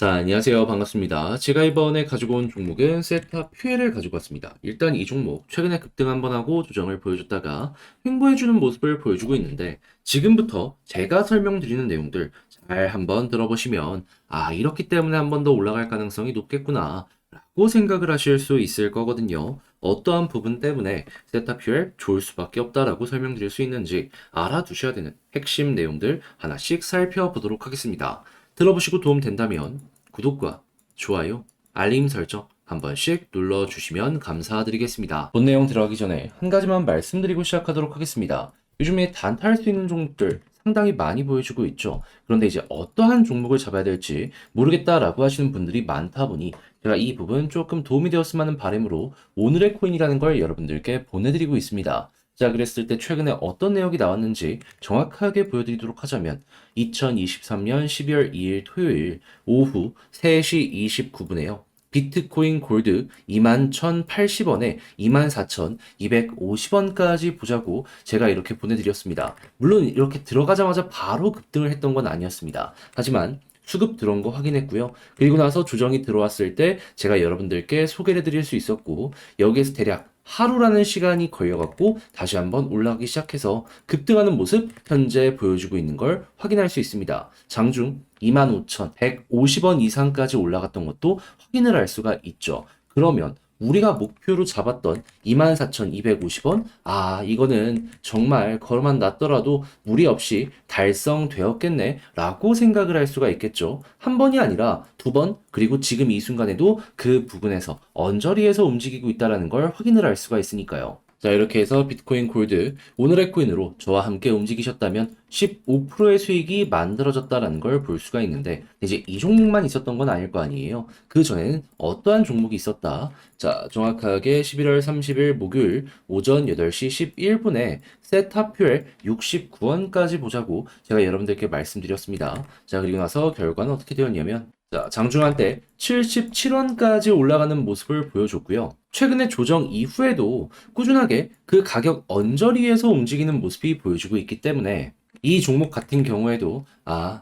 자, 안녕하세요. 반갑습니다. 제가 이번에 가지고 온 종목은 세타 퓨엘을 가지고 왔습니다. 일단 이 종목 최근에 급등 한번 하고 조정을 보여줬다가 횡보해주는 모습을 보여주고 있는데 지금부터 제가 설명드리는 내용들 잘 한번 들어보시면 이렇기 때문에 한 번 더 올라갈 가능성이 높겠구나 라고 생각을 하실 수 있을 거거든요. 어떠한 부분 때문에 세타 퓨엘 좋을 수밖에 없다라고 설명드릴 수 있는지 알아두셔야 되는 핵심 내용들 하나씩 살펴보도록 하겠습니다. 들어보시고 도움 된다면 구독과 좋아요, 알림 설정 한 번씩 눌러주시면 감사드리겠습니다. 본 내용 들어가기 전에 한 가지만 말씀드리고 시작하도록 하겠습니다. 요즘에 단타할 수 있는 종목들 상당히 많이 보여주고 있죠. 그런데 이제 어떠한 종목을 잡아야 될지 모르겠다라고 하시는 분들이 많다 보니 제가 이 부분 조금 도움이 되었으면 하는 바람으로 오늘의 코인이라는 걸 여러분들께 보내드리고 있습니다. 자, 그랬을 때 최근에 어떤 내용이 나왔는지 정확하게 보여드리도록 하자면 2023년 12월 2일 토요일 오후 3시 29분에요. 비트코인 골드 21,080원에 24,250원까지 보자고 제가 이렇게 보내드렸습니다. 물론 이렇게 들어가자마자 바로 급등을 했던 건 아니었습니다. 하지만 수급 들어온 거 확인했고요. 그리고 나서 조정이 들어왔을 때 제가 여러분들께 소개를 해드릴 수 있었고 여기에서 대략 하루라는 시간이 걸려갖고 다시 한번 올라가기 시작해서 급등하는 모습 현재 보여주고 있는 걸 확인할 수 있습니다. 장중 25,150원 이상까지 올라갔던 것도 확인을 할 수가 있죠. 그러면 우리가 목표로 잡았던 24,250원? 이거는 정말 걸어만 놨더라도 무리 없이 달성되었겠네 라고 생각을 할 수가 있겠죠. 한 번이 아니라 두 번, 그리고 지금 이 순간에도 그 부근에서 언저리에서 움직이고 있다는 걸 확인을 할 수가 있으니까요. 자, 이렇게 해서 비트코인 골드 오늘의 코인으로 저와 함께 움직이셨다면 15%의 수익이 만들어졌다는 걸 볼 수가 있는데 이제 이 종목만 있었던 건 아닐 거 아니에요. 그 전에는 어떠한 종목이 있었다. 자, 정확하게 11월 30일 목요일 오전 8시 11분에 세타퓨엘 69원까지 보자고 제가 여러분들께 말씀드렸습니다. 자, 그리고 나서 결과는 어떻게 되었냐면 자, 장중한 때 77원까지 올라가는 모습을 보여줬고요. 최근에 조정 이후에도 꾸준하게 그 가격 언저리에서 움직이는 모습이 보여주고 있기 때문에 이 종목 같은 경우에도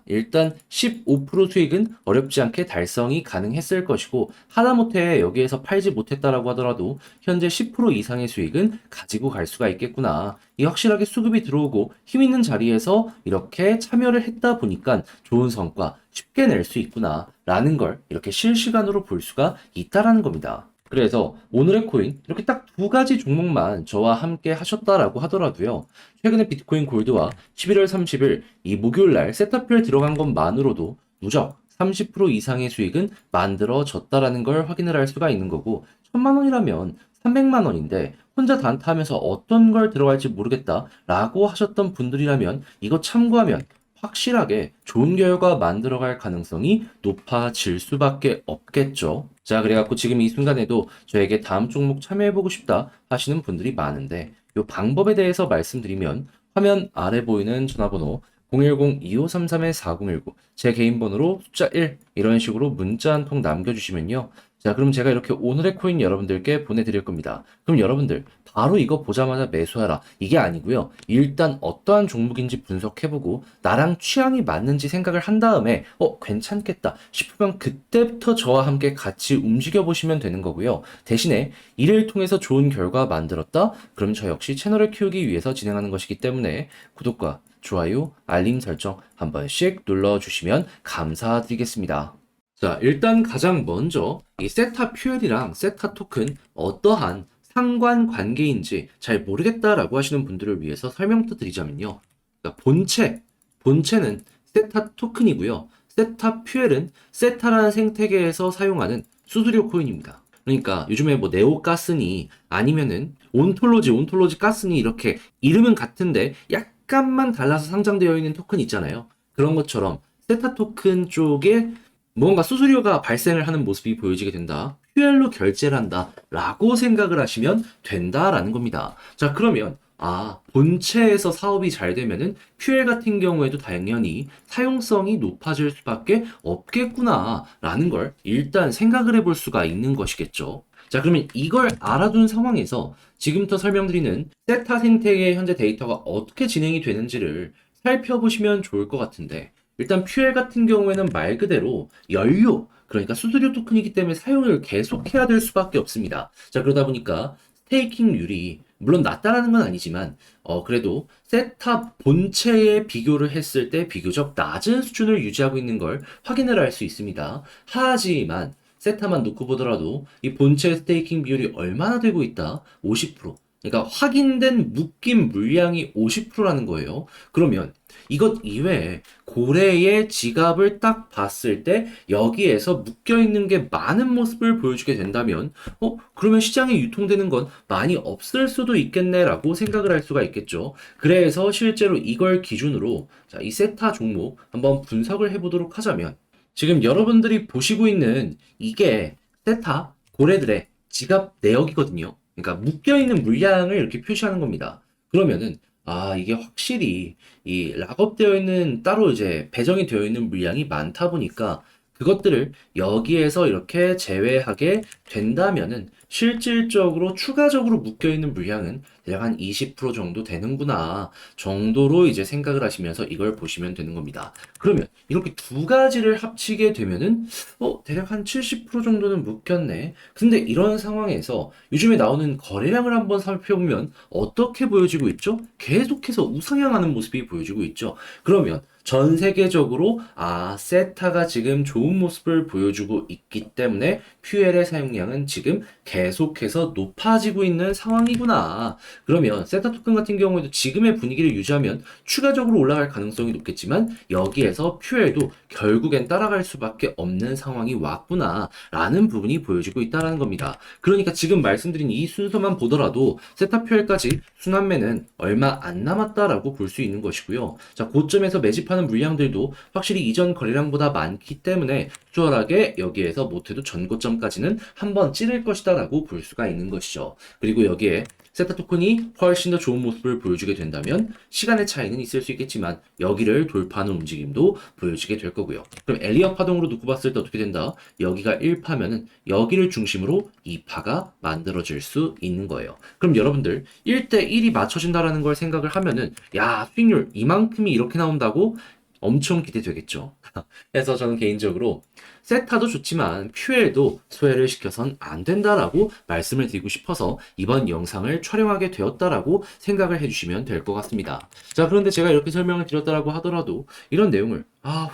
일단 15% 수익은 어렵지 않게 달성이 가능했을 것이고 하다못해 여기에서 팔지 못했다라고 하더라도 현재 10% 이상의 수익은 가지고 갈 수가 있겠구나. 이 확실하게 수급이 들어오고 힘 있는 자리에서 이렇게 참여를 했다 보니까 좋은 성과 쉽게 낼 수 있구나 라는 걸 이렇게 실시간으로 볼 수가 있다라는 겁니다. 그래서 오늘의 코인 이렇게 딱 두 가지 종목만 저와 함께 하셨다라고 하더라도요. 최근에 비트코인 골드와 11월 30일 이 목요일 날 세타표에 들어간 것만으로도 누적 30% 이상의 수익은 만들어졌다라는 걸 확인을 할 수가 있는 거고 1,000만 원이라면 300만 원인데 혼자 단타하면서 어떤 걸 들어갈지 모르겠다라고 하셨던 분들이라면 이거 참고하면 확실하게 좋은 결과 만들어갈 가능성이 높아질 수밖에 없겠죠. 자, 그래갖고 지금 이 순간에도 저에게 다음 종목 참여해보고 싶다 하시는 분들이 많은데 이 방법에 대해서 말씀드리면 화면 아래 보이는 전화번호 010-2533-4019 제 개인 번호로 숫자 1 이런 식으로 문자 한 통 남겨주시면요. 자, 그럼 제가 이렇게 오늘의 코인 여러분들께 보내드릴 겁니다. 그럼 여러분들 바로 이거 보자마자 매수하라 이게 아니고요. 일단 어떠한 종목인지 분석해보고 나랑 취향이 맞는지 생각을 한 다음에 괜찮겠다 싶으면 그때부터 저와 함께 같이 움직여보시면 되는 거고요. 대신에 이를 통해서 좋은 결과 만들었다? 그럼 저 역시 채널을 키우기 위해서 진행하는 것이기 때문에 구독과 좋아요, 알림 설정 한 번씩 눌러주시면 감사드리겠습니다. 자, 일단 가장 먼저 이 세타 퓨엘이랑 세타 토큰 어떠한 상관관계인지 잘 모르겠다라고 하시는 분들을 위해서 설명도 드리자면요. 그러니까 본체는 세타 토큰이고요. 세타 퓨엘은 세타라는 생태계에서 사용하는 수수료 코인입니다. 그러니까 요즘에 뭐 네오가스니 아니면은 온톨로지 가스니 이렇게 이름은 같은데 약간만 달라서 상장되어 있는 토큰 있잖아요. 그런 것처럼 세타 토큰 쪽에 뭔가 수수료가 발생을 하는 모습이 보여지게 된다. 퓨엘로 결제를 한다. 라고 생각을 하시면 된다라는 겁니다. 자, 그러면 본체에서 사업이 잘 되면은 퓨엘 같은 경우에도 당연히 사용성이 높아질 수밖에 없겠구나 라는 걸 일단 생각을 해볼 수가 있는 것이겠죠. 자, 그러면 이걸 알아둔 상황에서 지금부터 설명드리는 세타 생태계의 현재 데이터가 어떻게 진행이 되는지를 살펴보시면 좋을 것 같은데 일단 퓨엘 같은 경우에는 말 그대로 연료, 그러니까 수수료 토큰이기 때문에 사용을 계속해야 될 수밖에 없습니다. 자, 그러다 보니까 스테이킹률이 물론 낮다라는 건 아니지만 그래도 세탑 본체에 비교를 했을 때 비교적 낮은 수준을 유지하고 있는 걸 확인을 할 수 있습니다. 하지만 세타만 놓고 보더라도 이 본체 스테이킹 비율이 얼마나 되고 있다? 50%. 그러니까 확인된 묶임 물량이 50%라는 거예요. 그러면 이것 이외에 고래의 지갑을 딱 봤을 때 여기에서 묶여 있는 게 많은 모습을 보여주게 된다면 그러면 시장에 유통되는 건 많이 없을 수도 있겠네라고 생각을 할 수가 있겠죠. 그래서 실제로 이걸 기준으로 자, 이 세타 종목 한번 분석을 해보도록 하자면 지금 여러분들이 보시고 있는 이게 세타 고래들의 지갑 내역이거든요. 그러니까 묶여있는 물량을 이렇게 표시하는 겁니다. 그러면은 이게 확실히 이 락업되어 있는 따로 이제 배정이 되어 있는 물량이 많다 보니까 그것들을 여기에서 이렇게 제외하게 된다면은 실질적으로 추가적으로 묶여있는 물량은 대략 한 20% 정도 되는구나 정도로 이제 생각을 하시면서 이걸 보시면 되는 겁니다. 그러면 이렇게 두 가지를 합치게 되면은 대략 한 70% 정도는 묶였네. 근데 이런 상황에서 요즘에 나오는 거래량을 한번 살펴보면 어떻게 보여지고 있죠? 계속해서 우상향하는 모습이 보여지고 있죠. 그러면 전 세계적으로 세타가 지금 좋은 모습을 보여주고 있기 때문에 퓨엘의 사용량은 지금 계속해서 높아지고 있는 상황이구나. 그러면 세타 토큰 같은 경우에도 지금의 분위기를 유지하면 추가적으로 올라갈 가능성이 높겠지만 여기에서 퓨엘도 결국엔 따라갈 수밖에 없는 상황이 왔구나 라는 부분이 보여지고 있다는 겁니다. 그러니까 지금 말씀드린 이 순서만 보더라도 세타 퓨엘까지 순환매는 얼마 안 남았다라고 볼 수 있는 것이고요. 자, 고점에서 매집하는 물량들도 확실히 이전 거래량보다 많기 때문에 수월하게 여기에서 못해도 전고점까지는 한번 찌를 것이다 라고 볼 수가 있는 것이죠. 그리고 여기에 세타 토큰이 훨씬 더 좋은 모습을 보여주게 된다면 시간의 차이는 있을 수 있겠지만 여기를 돌파하는 움직임도 보여지게 될 거고요. 그럼 엘리엇 파동으로 놓고 봤을 때 어떻게 된다? 여기가 1파면은 여기를 중심으로 2파가 만들어질 수 있는 거예요. 그럼 여러분들 1대 1이 맞춰진다라는 걸 생각을 하면은 수익률 이만큼이 이렇게 나온다고 엄청 기대되겠죠. 그래서 저는 개인적으로 세타도 좋지만 퓨엘도 소외를 시켜선 안 된다라고 말씀을 드리고 싶어서 이번 영상을 촬영하게 되었다라고 생각을 해주시면 될 것 같습니다. 자, 그런데 제가 이렇게 설명을 드렸다라고 하더라도 이런 내용을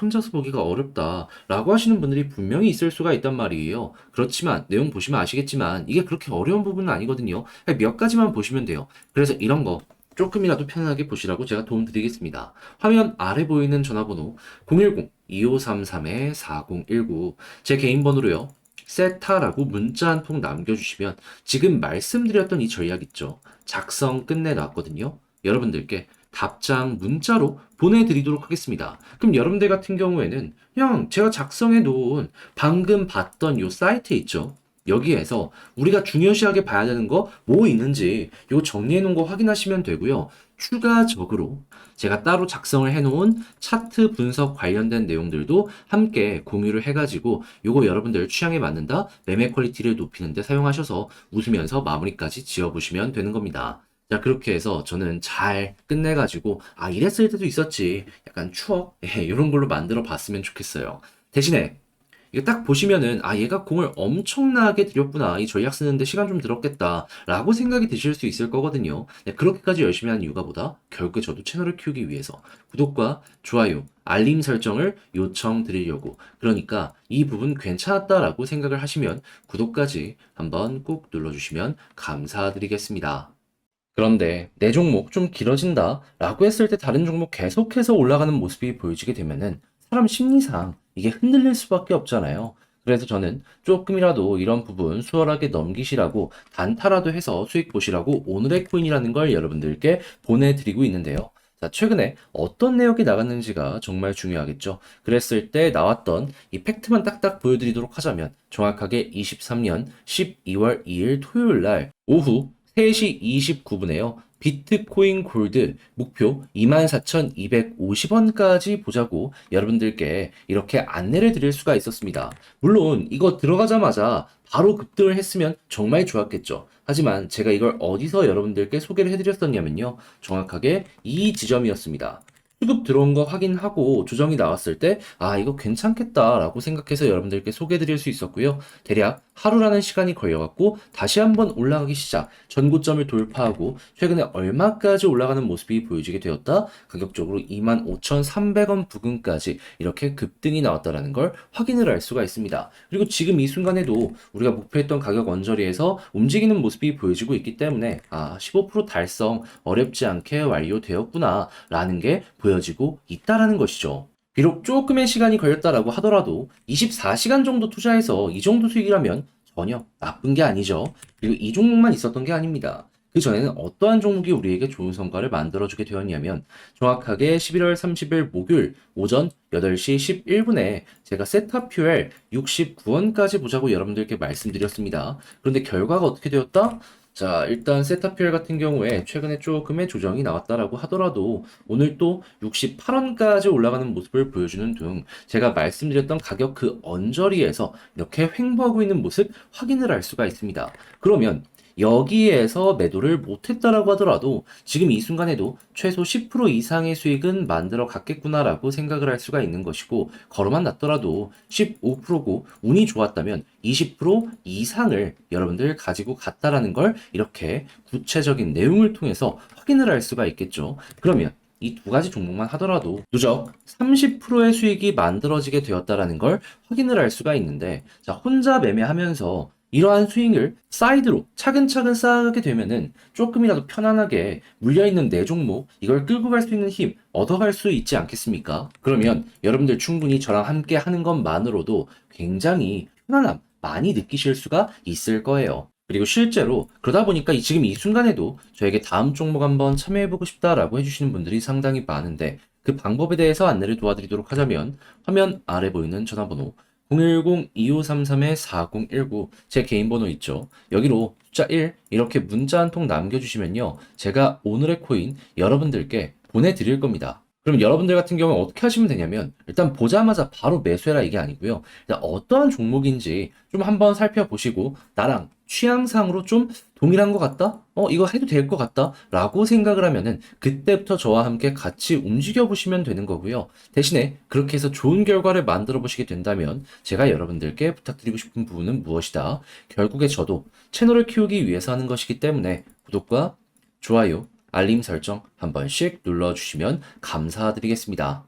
혼자서 보기가 어렵다라고 하시는 분들이 분명히 있을 수가 있단 말이에요. 그렇지만 내용 보시면 아시겠지만 이게 그렇게 어려운 부분은 아니거든요. 몇 가지만 보시면 돼요. 그래서 이런 거 조금이라도 편안하게 보시라고 제가 도움 드리겠습니다. 화면 아래 보이는 전화번호 010-2533-4019 제 개인 번호로요. 세타라고 문자 한 통 남겨주시면 지금 말씀드렸던 이 전략 있죠. 작성 끝내놨거든요. 여러분들께 답장 문자로 보내드리도록 하겠습니다. 그럼 여러분들 같은 경우에는 그냥 제가 작성해 놓은 방금 봤던 요 사이트 있죠. 여기에서 우리가 중요시하게 봐야 되는 거 뭐 있는지 이거 정리해 놓은 거 확인하시면 되고요. 추가적으로 제가 따로 작성을 해 놓은 차트 분석 관련된 내용들도 함께 공유를 해가지고 요거 여러분들 취향에 맞는다 매매 퀄리티를 높이는 데 사용하셔서 웃으면서 마무리까지 지어보시면 되는 겁니다. 자, 그렇게 해서 저는 잘 끝내가지고 이랬을 때도 있었지 약간 추억 이런 걸로 만들어 봤으면 좋겠어요. 대신에 이거 딱 보시면은 얘가 공을 엄청나게 들였구나. 이 전략 쓰는데 시간 좀 들었겠다 라고 생각이 드실 수 있을 거거든요. 네, 그렇게까지 열심히 하는 이유가 뭐다? 결국에 저도 채널을 키우기 위해서 구독과 좋아요, 알림 설정을 요청드리려고. 그러니까 이 부분 괜찮았다라고 생각을 하시면 구독까지 한번 꼭 눌러주시면 감사드리겠습니다. 그런데 내 종목 좀 길어진다 라고 했을 때 다른 종목 계속해서 올라가는 모습이 보여지게 되면은 사람 심리상 이게 흔들릴 수밖에 없잖아요. 그래서 저는 조금이라도 이런 부분 수월하게 넘기시라고 단타라도 해서 수익 보시라고 오늘의 코인이라는 걸 여러분들께 보내드리고 있는데요. 자, 최근에 어떤 내역이 나갔는지가 정말 중요하겠죠. 그랬을 때 나왔던 이 팩트만 딱딱 보여드리도록 하자면 정확하게 23년 12월 2일 토요일 날 오후 3시 29분에요. 비트코인 골드 목표 24,250원까지 보자고 여러분들께 이렇게 안내를 드릴 수가 있었습니다. 물론 이거 들어가자마자 바로 급등을 했으면 정말 좋았겠죠. 하지만 제가 이걸 어디서 여러분들께 소개를 해드렸었냐면요. 정확하게 이 지점이었습니다. 수급 들어온 거 확인하고 조정이 나왔을 때, 아, 이거 괜찮겠다라고 생각해서 여러분들께 소개해 드릴 수 있었고요. 대략 하루라는 시간이 걸려갖고 다시 한번 올라가기 시작, 전고점을 돌파하고 최근에 얼마까지 올라가는 모습이 보여지게 되었다. 가격적으로 25,300원 부근까지 이렇게 급등이 나왔다라는 걸 확인을 할 수가 있습니다. 그리고 지금 이 순간에도 우리가 목표했던 가격 언저리에서 움직이는 모습이 보여지고 있기 때문에, 아, 15% 달성 어렵지 않게 완료되었구나 라는 게 보여지고 있다라는 것이죠. 비록 조금의 시간이 걸렸다라고 하더라도 24시간 정도 투자해서 이 정도 수익이라면 전혀 나쁜 게 아니죠. 그리고 이 종목만 있었던 게 아닙니다. 그 전에는 어떠한 종목이 우리에게 좋은 성과를 만들어주게 되었냐면, 정확하게 11월 30일 목요일 오전 8시 11분에 제가 세타퓨엘 69원까지 보자고 여러분들께 말씀드렸습니다. 그런데 결과가 어떻게 되었다? 자, 일단 세타퓨엘 같은 경우에 최근에 조금의 조정이 나왔다라고 하더라도 오늘 또 68원까지 올라가는 모습을 보여주는 등 제가 말씀드렸던 가격 그 언저리에서 이렇게 횡보하고 있는 모습 확인을 할 수가 있습니다. 그러면 여기에서 매도를 못했다라고 하더라도 지금 이 순간에도 최소 10% 이상의 수익은 만들어 갔겠구나라고 생각을 할 수가 있는 것이고, 걸어만 놨더라도 15%고 운이 좋았다면 20% 이상을 여러분들 가지고 갔다라는 걸 이렇게 구체적인 내용을 통해서 확인을 할 수가 있겠죠. 그러면 이 두 가지 종목만 하더라도 누적 30%의 수익이 만들어지게 되었다라는 걸 확인을 할 수가 있는데, 자, 혼자 매매하면서 이러한 스윙을 사이드로 차근차근 쌓게 되면은 조금이라도 편안하게 물려있는 내 종목, 이걸 끌고 갈 수 있는 힘 얻어갈 수 있지 않겠습니까? 그러면 여러분들 충분히 저랑 함께 하는 것만으로도 굉장히 편안함 많이 느끼실 수가 있을 거예요. 그리고 실제로 그러다 보니까 지금 이 순간에도 저에게 다음 종목 한번 참여해보고 싶다라고 해주시는 분들이 상당히 많은데, 그 방법에 대해서 안내를 도와드리도록 하자면, 화면 아래 보이는 전화번호 010-2533-4019, 제 개인 번호 있죠. 여기로 숫자 1 이렇게 문자 한 통 남겨주시면요, 제가 오늘의 코인 여러분들께 보내드릴 겁니다. 그럼 여러분들 같은 경우는 어떻게 하시면 되냐면, 일단 보자마자 바로 매수해라 이게 아니고요, 일단 어떠한 종목인지 좀 한번 살펴보시고 나랑 취향상으로 좀 동일한 것 같다? 이거 해도 될 것 같다? 라고 생각을 하면은 그때부터 저와 함께 같이 움직여 보시면 되는 거고요. 대신에 그렇게 해서 좋은 결과를 만들어 보시게 된다면 제가 여러분들께 부탁드리고 싶은 부분은 무엇이다? 결국에 저도 채널을 키우기 위해서 하는 것이기 때문에 구독과 좋아요, 알림 설정 한 번씩 눌러주시면 감사드리겠습니다.